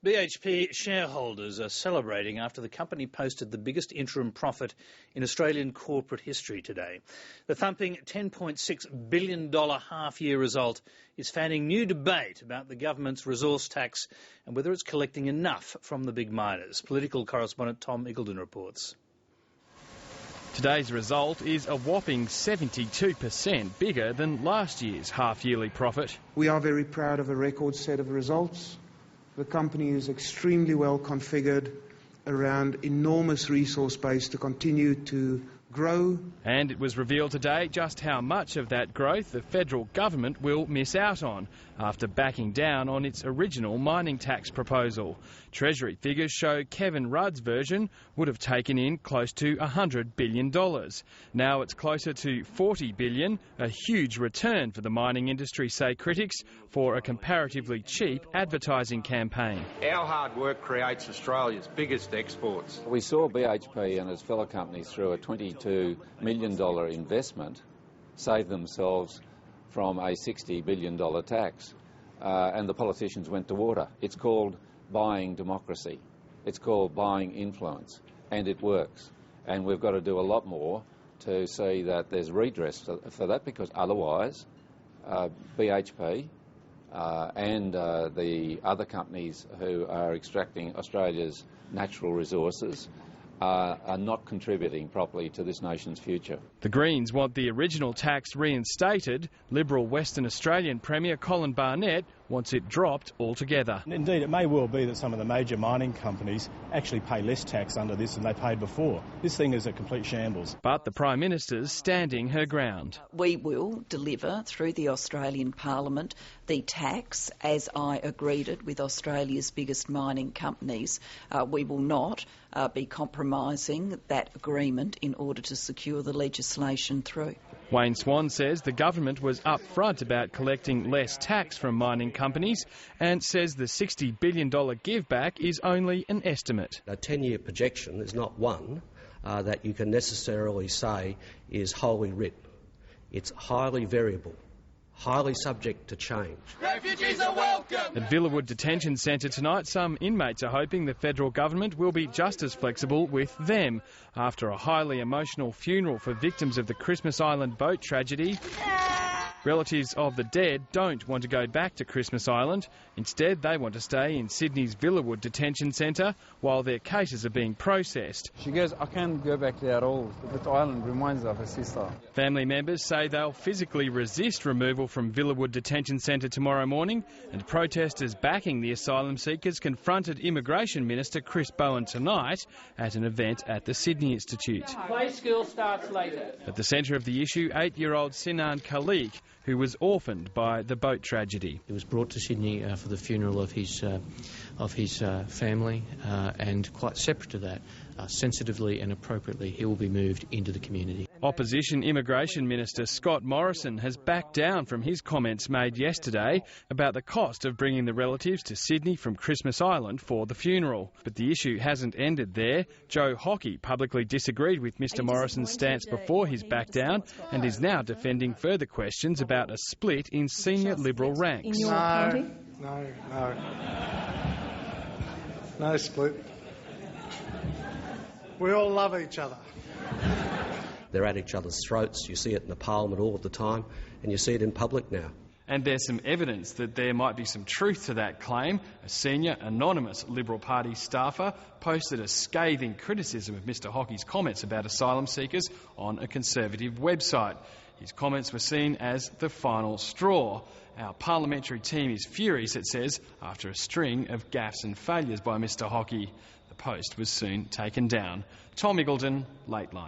BHP shareholders are celebrating after the company posted the biggest interim profit in Australian corporate history today. The thumping $10.6 billion half-year result is fanning new debate about the government's resource tax and whether it's collecting enough from the big miners. Political correspondent Tom Iggulden reports. Today's result is a whopping 72% bigger than last year's half-yearly profit. We are very proud of a record set of results. The company is extremely well configured around enormous resource base to continue to grow. And it was revealed today just how much of that growth the federal government will miss out on after backing down on its original mining tax proposal. Treasury figures show Kevin Rudd's version would have taken in close to $100 billion. Now it's closer to $40 billion, a huge return for the mining industry, say critics, for a comparatively cheap advertising campaign. Our hard work creates Australia's biggest exports. We saw BHP and its fellow companies through a $22 million investment save themselves from a $60 billion tax, and the politicians went to water. It's called buying democracy. It's called buying influence, and it works. And we've got to do a lot more to see that there's redress for that, because otherwise BHP and the other companies who are extracting Australia's natural resources are not contributing properly to this nation's future. The Greens want the original tax reinstated. Liberal Western Australian Premier Colin Barnett wants it dropped altogether. Indeed, it may well be that some of the major mining companies actually pay less tax under this than they paid before. This thing is a complete shambles. But the Prime Minister's standing her ground. We will deliver through the Australian Parliament the tax as I agreed it with Australia's biggest mining companies. We will not be compromising that agreement in order to secure the legislation through. Wayne Swan says the government was upfront about collecting less tax from mining companies and says the $60 billion give-back is only an estimate. A 10-year projection is not one that you can necessarily say is wholly written. It's highly variable, highly subject to change. Refugees are welcome! At Villawood Detention Centre tonight, some inmates are hoping the federal government will be just as flexible with them. After a highly emotional funeral for victims of the Christmas Island boat tragedy, relatives of the dead don't want to go back to Christmas Island. Instead, they want to stay in Sydney's Villawood Detention Centre while their cases are being processed. She goes, I can't go back there at all. That island reminds her of her sister. Family members say they'll physically resist removal from Villawood Detention Centre tomorrow morning, and protesters backing the asylum seekers confronted Immigration Minister Chris Bowen tonight at an event at the Sydney Institute. Play school starts later. At the centre of the issue, 8-year-old Sinan Khalik, who was orphaned by the boat tragedy. He was brought to Sydney for the funeral of his family, and quite separate to that, sensitively and appropriately, he will be moved into the community. Opposition Immigration Minister Scott Morrison has backed down from his comments made yesterday about the cost of bringing the relatives to Sydney from Christmas Island for the funeral. But the issue hasn't ended there. Joe Hockey publicly disagreed with Mr Morrison's stance before his back down and is now defending further questions about a split in senior Liberal ranks. In your party? No split. We all love each other. They're at each other's throats. You see it in the Parliament all of the time, and you see it in public now. And there's some evidence that there might be some truth to that claim. A senior, anonymous Liberal Party staffer posted a scathing criticism of Mr Hockey's comments about asylum seekers on a Conservative website. His comments were seen as the final straw. Our parliamentary team is furious, it says, after a string of gaffes and failures by Mr Hockey. The post was soon taken down. Tom Iggulden, Late Line.